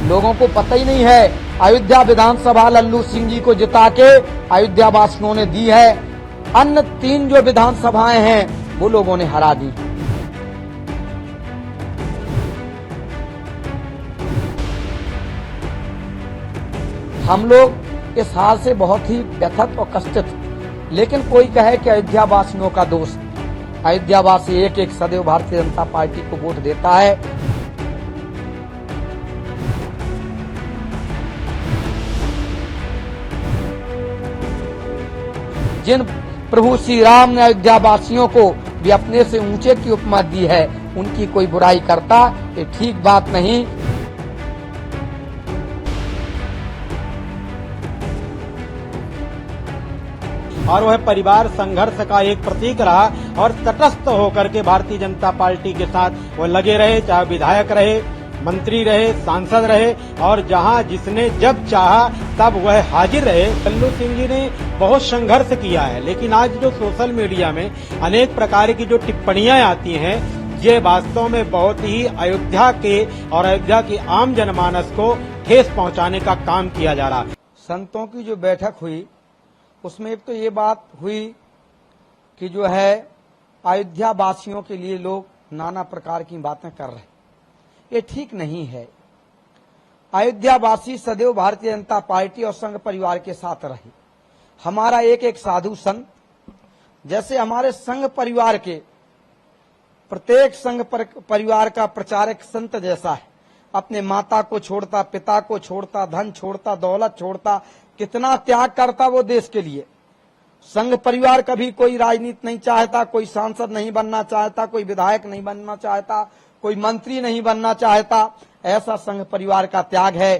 लोगों को पता ही नहीं है। अयोध्या विधानसभा लल्लू सिंह जी को जिता के अयोध्या वासियों ने दी है। अन्य 3 जो विधानसभाएं हैं वो लोगों ने हरा दी। हम लोग इस हाल से बहुत ही व्यथित और कष्टित, लेकिन कोई कहे कि अयोध्या वासियों का दोष। अयोध्या वासी एक एक सदैव भारतीय जनता पार्टी को वोट देता है। जिन प्रभु श्री राम ने अयोध्या वासियों को भी अपने से ऊंचे की उपमा दी है, उनकी कोई बुराई करता ये ठीक बात नहीं। और वह परिवार संघर्ष का एक प्रतीक रहा और तटस्थ होकर के भारतीय जनता पार्टी के साथ वो लगे रहे, चाहे विधायक रहे, मंत्री रहे, सांसद रहे, और जहां जिसने जब चाहा तब वह हाजिर रहे। लल्लू सिंह जी ने बहुत संघर्ष किया है, लेकिन आज जो सोशल मीडिया में अनेक प्रकार की जो टिप्पणियां आती हैं, ये वास्तव में बहुत ही अयोध्या के और अयोध्या की आम जनमानस को ठेस पहुंचाने का काम किया जा रहा है। संतों की जो बैठक हुई उसमें एक तो ये बात हुई कि जो है अयोध्या वासियों के लिए लोग नाना प्रकार की बातें कर रहे हैं, ये ठीक नहीं है। अयोध्या वासी सदैव भारतीय जनता पार्टी और संघ परिवार के साथ रहे। हमारा एक एक साधु संत, जैसे हमारे संघ परिवार के प्रत्येक संघ परिवार का प्रचारक संत जैसा है, अपने माता को छोड़ता, पिता को छोड़ता, धन छोड़ता, दौलत छोड़ता, कितना त्याग करता वो देश के लिए। संघ परिवार कभी कोई राजनीति नहीं चाहता, कोई सांसद नहीं बनना चाहता, कोई विधायक नहीं बनना चाहता, कोई मंत्री नहीं बनना चाहता। ऐसा संघ परिवार का त्याग है।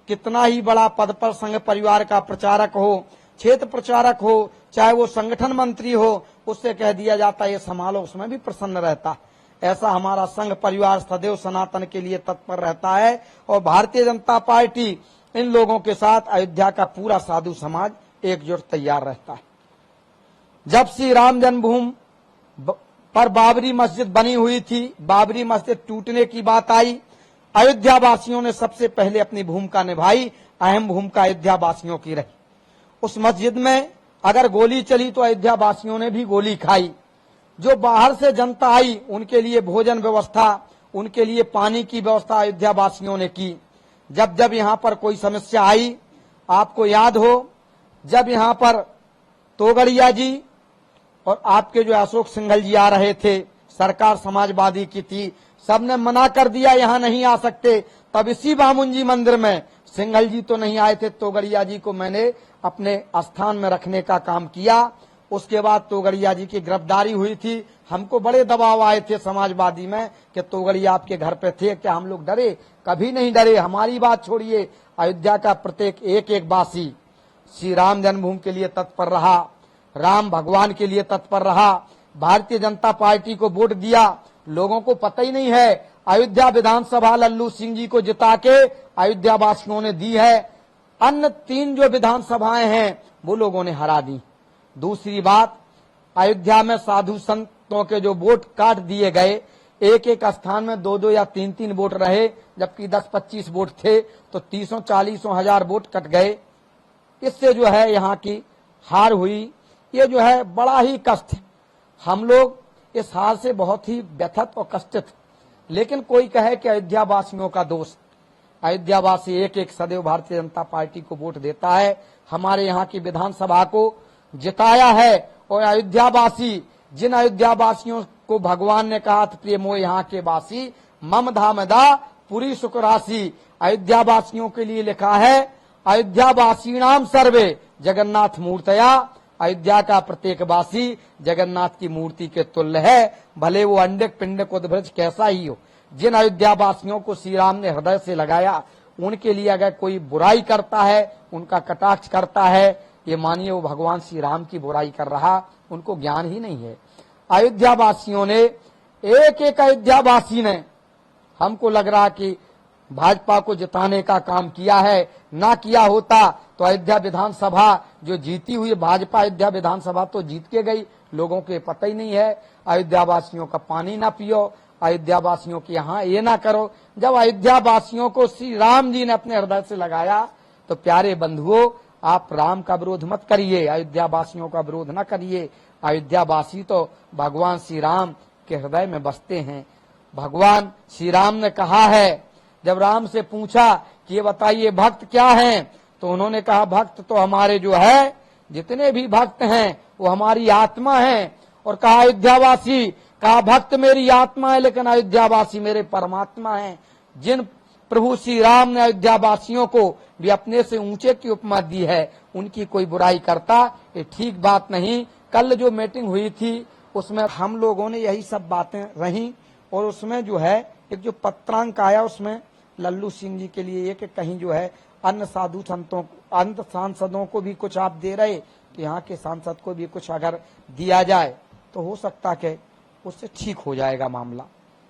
कितना ही बड़ा पद पर संघ परिवार का प्रचारक हो, क्षेत्र प्रचारक हो, चाहे वो संगठन मंत्री हो, उससे कह दिया जाता है ये संभालो, उसमें भी प्रसन्न रहता। ऐसा हमारा संघ परिवार सदैव सनातन के लिए तत्पर रहता है और भारतीय जनता पार्टी इन लोगों के साथ अयोध्या का पूरा साधु समाज एकजुट तैयार रहता है। जब श्री राम जन्मभूमि पर बाबरी मस्जिद बनी हुई थी, बाबरी मस्जिद टूटने की बात आई, अयोध्या वासियों ने सबसे पहले अपनी भूमिका निभाई। अहम भूमिका अयोध्या वासियों की रही। उस मस्जिद में अगर गोली चली तो अयोध्या वासियों ने भी गोली खाई। जो बाहर से जनता आई उनके लिए भोजन व्यवस्था, उनके लिए पानी की व्यवस्था अयोध्या वासियों ने की। जब जब यहाँ पर कोई समस्या आई, आपको याद हो जब यहाँ पर तोगड़िया जी और आपके जो अशोक सिंघल जी आ रहे थे, सरकार समाजवादी की थी, सबने मना कर दिया यहाँ नहीं आ सकते। तब इसी बामुन जी मंदिर में सिंघल जी तो नहीं आए थे, तोगड़िया जी को मैंने अपने स्थान में रखने का काम किया। उसके बाद तोगड़िया जी की गिरफ्तारी हुई थी। हमको बड़े दबाव आए थे समाजवादी में कि तोगड़िया आपके घर पे थे, क्या हम लोग डरे? कभी नहीं डरे। हमारी बात छोड़िए, अयोध्या का प्रत्येक एक एक वासी श्री राम जन्मभूमि के लिए तत्पर रहा, राम भगवान के लिए तत्पर रहा, भारतीय जनता पार्टी को वोट दिया। लोगों को पता ही नहीं है अयोध्या विधानसभा लल्लू सिंह जी को जिता के अयोध्या वासियों ने दी है। अन्य 3 जो विधानसभाएं हैं वो लोगों ने हरा दी। दूसरी बात, अयोध्या में साधु संतों के जो वोट काट दिए गए, एक एक स्थान में 2-2 या 3-3 वोट रहे, जबकि 10-25 वोट थे, तो 30-40 हजार वोट कट गए। इससे जो है यहाँ की हार हुई। ये जो है बड़ा ही कष्ट है। हम लोग इस हाल से बहुत ही व्यथित और कष्टित, लेकिन कोई कहे कि अयोध्या वासियों का दोष। अयोध्या वासी एक एक सदैव भारतीय जनता पार्टी को वोट देता है। हमारे यहाँ की विधानसभा को जिताया है और अयोध्या वासी, जिन अयोध्या वासियों को भगवान ने कहा था प्रिय मोह यहाँ के वासी, मम धामदा पुरी सुख राशि, अयोध्या वासियों के लिए लिखा है अयोध्या वासीनाम सर्वे जगन्नाथ मूर्तया। अयोध्या का प्रत्येक वासी जगन्नाथ की मूर्ति के तुल्य है, भले वो अंडक पिंडक उद्भ्रज कैसा ही हो। जिन अयोध्या वासियों को श्री राम ने हृदय से लगाया, उनके लिए अगर कोई बुराई करता है, उनका कटाक्ष करता है, ये मानिए वो भगवान श्री राम की बुराई कर रहा, उनको ज्ञान ही नहीं है। अयोध्या वासियों ने, एक एक अयोध्या वासी ने, हमको लग रहा कि भाजपा को जिताने का काम किया है। ना किया होता तो अयोध्या विधानसभा जो जीती हुई भाजपा, अयोध्या विधानसभा तो जीत के गई। लोगों को पता ही नहीं है। अयोध्या वासियों का पानी ना पियो, अयोध्या वासियों के यहाँ ये ना करो। जब अयोध्या वासियों को श्री राम जी ने अपने हृदय से लगाया तो प्यारे बंधुओं, आप राम का विरोध मत करिए, अयोध्या वासियों का विरोध न करिए। अयोध्या वासी तो भगवान श्री राम के हृदय में बसते हैं। भगवान श्री राम ने कहा है, जब राम से पूछा कि ये बताइए भक्त क्या हैं, तो उन्होंने कहा भक्त तो हमारे जो है जितने भी भक्त हैं वो हमारी आत्मा हैं। और कहा अयोध्यावासी, कहा भक्त मेरी आत्मा है लेकिन अयोध्यावासी मेरे परमात्मा हैं। जिन प्रभु श्री राम ने अयोध्यावासियों को भी अपने से ऊंचे की उपमा दी है, उनकी कोई बुराई करता ये ठीक बात नहीं। कल जो मीटिंग हुई थी उसमें हम लोगों ने यही सब बातें रही, और उसमें जो है एक जो पत्रांक आया उसमें लल्लू सिंह जी के लिए एक कहीं जो है अन्य साधु संतों अन्य सांसदों को भी कुछ आप दे रहे, तो यहाँ के सांसद को भी कुछ अगर दिया जाए तो हो सकता है उससे ठीक हो जाएगा मामला।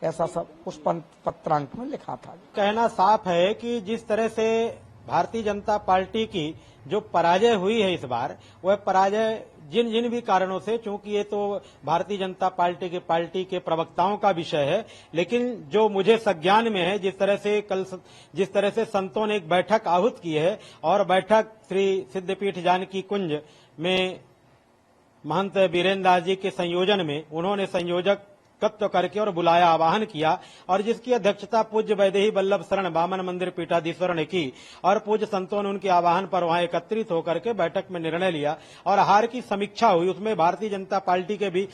ऐसा सब उस पत्रांक में लिखा था। कहना साफ है कि जिस तरह से भारतीय जनता पार्टी की जो पराजय हुई है इस बार, वह पराजय जिन जिन भी कारणों से, चूंकि ये तो भारतीय जनता पार्टी के प्रवक्ताओं का विषय है, लेकिन जो मुझे संज्ञान में है, जिस तरह से संतों ने एक बैठक आहूत की है, और बैठक श्री सिद्धपीठ जानकी कुंज में महंत वीरेंद्र दास जी के संयोजन में उन्होंने संयोजकत्व करके और बुलाया, आवाहन किया, और जिसकी अध्यक्षता पूज्य वैदेही वल्लभ शरण वामन मंदिर पीठाधीश्वर ने की, और पूज्य संतों ने उनके आह्वान पर वहां एकत्रित होकर के बैठक में निर्णय लिया और हार की समीक्षा हुई। उसमें भारतीय जनता पार्टी के भी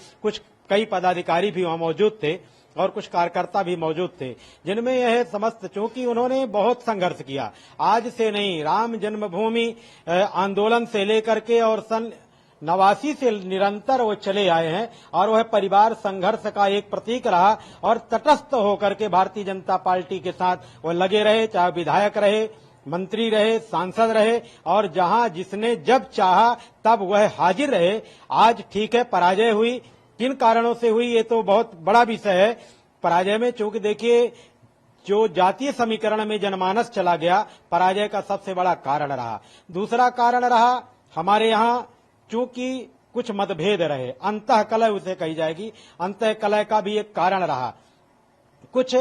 कई पदाधिकारी भी वहां मौजूद थे और कुछ कार्यकर्ता भी मौजूद थे, जिनमें यह समस्त, चूंकि उन्होंने बहुत संघर्ष किया, आज से नहीं, राम जन्मभूमि आंदोलन से लेकर के और सन 89 से निरंतर वो चले आए हैं, और वह परिवार संघर्ष का एक प्रतीक रहा, और तटस्थ होकर के भारतीय जनता पार्टी के साथ वो लगे रहे, चाहे विधायक रहे, मंत्री रहे, सांसद रहे, और जहां जिसने जब चाहा तब वह हाजिर रहे। आज ठीक है, पराजय हुई, किन कारणों से हुई ये तो बहुत बड़ा विषय है। पराजय में चूंकि देखिए जो जातीय समीकरण में जनमानस चला गया, पराजय का सबसे बड़ा कारण रहा। दूसरा कारण रहा हमारे यहाँ चूंकि कुछ मतभेद रहे, अंतःकलह उसे कही जाएगी, अंतःकलह का भी एक कारण रहा। कुछ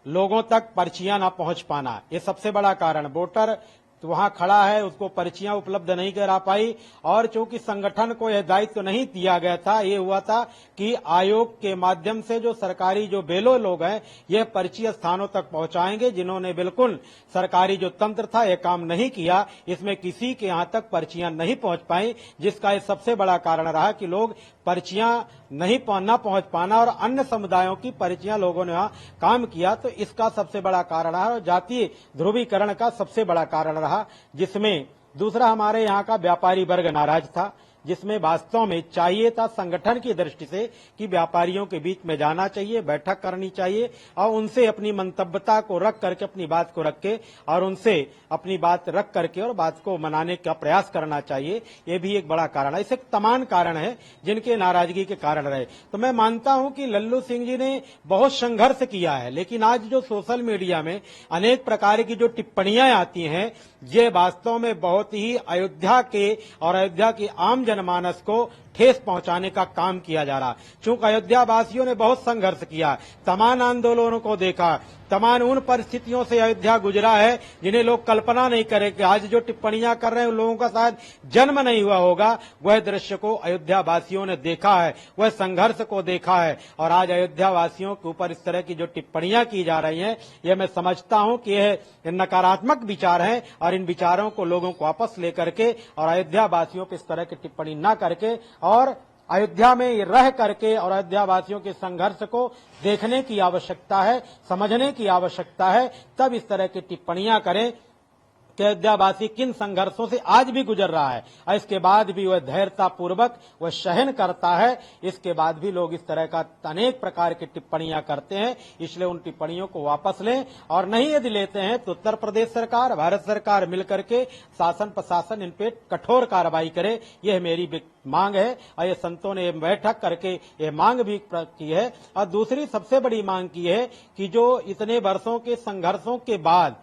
लोगों तक पर्चियां ना पहुंच पाना, ये सबसे बड़ा कारण। वोटर तो वहां खड़ा है, उसको पर्चियां उपलब्ध नहीं करा पाई, और चूंकि संगठन को यह दायित्व तो नहीं दिया गया था, ये हुआ था कि आयोग के माध्यम से जो सरकारी जो बेलो लोग हैं, यह पर्ची स्थानों तक पहुंचाएंगे, जिन्होंने बिल्कुल सरकारी जो तंत्र था यह काम नहीं किया, इसमें किसी के यहां तक पर्चियां नहीं पहुंच पाई, जिसका ये सबसे बड़ा कारण रहा कि लोग पर्चियां ना पहुंच पाना, और अन्य समुदायों की पर्चियां लोगों ने वहां काम किया, तो इसका सबसे बड़ा कारण रहा, और जातीय ध्रुवीकरण का सबसे बड़ा कारण रहा। जिसमें दूसरा हमारे यहाँ का व्यापारी वर्ग नाराज था, जिसमें वास्तव में चाहिए था संगठन की दृष्टि से कि व्यापारियों के बीच में जाना चाहिए, बैठक करनी चाहिए, और उनसे अपनी मंतव्यता को रख करके, अपनी बात को रख के, और उनसे अपनी बात रख करके और बात को मनाने का प्रयास करना चाहिए। ये भी एक बड़ा कारण है। इसे तमाम कारण है जिनके नाराजगी के कारण रहे। तो मैं मानता हूं कि लल्लू सिंह जी ने बहुत संघर्ष किया है, लेकिन आज जो सोशल मीडिया में अनेक प्रकार की जो टिप्पणियां आती हैं, ये वास्तव में बहुत ही अयोध्या के और अयोध्या की आम जनमानस को ठेस पहुंचाने का काम किया जा रहा। चूंकि अयोध्या वासियों ने बहुत संघर्ष किया, तमाम आंदोलनों को देखा, तमाम उन परिस्थितियों से अयोध्या गुजरा है जिन्हें लोग कल्पना नहीं करेंगे। आज जो टिप्पणियां कर रहे हैं उन लोगों का शायद जन्म नहीं हुआ होगा, वह दृश्य को अयोध्या वासियों ने देखा है, वह संघर्ष को देखा है, और आज अयोध्या वासियों के ऊपर इस तरह की जो टिप्पणियां की जा रही हैं, यह मैं समझता हूं कि यह नकारात्मक विचार हैं, और इन विचारों को लोगों को वापस लेकर के और अयोध्या वासियों पर इस तरह की टिप्पणी न करके और अयोध्या में रह करके और अयोध्या वासियों के संघर्ष को देखने की आवश्यकता है, समझने की आवश्यकता है, तब इस तरह की टिप्पणियां करें कि अयोध्यावासी किन संघर्षों से आज भी गुजर रहा है, और इसके बाद भी वह धैर्यता पूर्वक वह सहन करता है। इसके बाद भी लोग इस तरह का अनेक प्रकार की टिप्पणियां करते हैं, इसलिए उन टिप्पणियों को वापस लें, और नहीं यदि लेते हैं तो उत्तर प्रदेश सरकार, भारत सरकार मिलकर के शासन प्रशासन इन पे कठोर कार्रवाई करे, यह मेरी मांग है। और ये संतों ने बैठक करके ये मांग भी की है। और दूसरी सबसे बड़ी मांग की है कि जो इतने वर्षों के संघर्षों के बाद,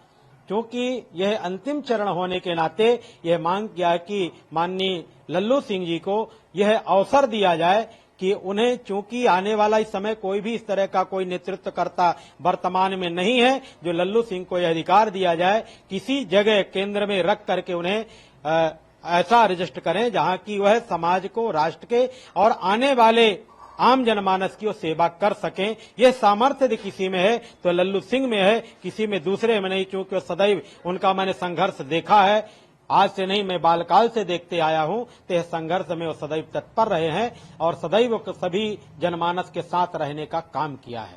क्योंकि यह अंतिम चरण होने के नाते यह मांग किया है कि माननीय लल्लू सिंह जी को यह अवसर दिया जाए कि उन्हें चूंकि आने वाला इस समय कोई भी इस तरह का कोई नेतृत्व करता वर्तमान में नहीं है, जो लल्लू सिंह को यह अधिकार दिया जाए किसी जगह केंद्र में रख करके उन्हें ऐसा रजिस्टर करें जहां की वह समाज को, राष्ट्र के और आने वाले आम जनमानस की वो सेवा कर सकें। यह सामर्थ्य यदि किसी में है तो लल्लू सिंह में है, किसी में दूसरे में नहीं, क्योंकि सदैव उनका मैंने संघर्ष देखा है। आज से नहीं, मैं बालकाल से देखते आया हूं, तो यह संघर्ष में वो सदैव तत्पर रहे हैं और सदैव सभी जनमानस के साथ रहने का काम किया है।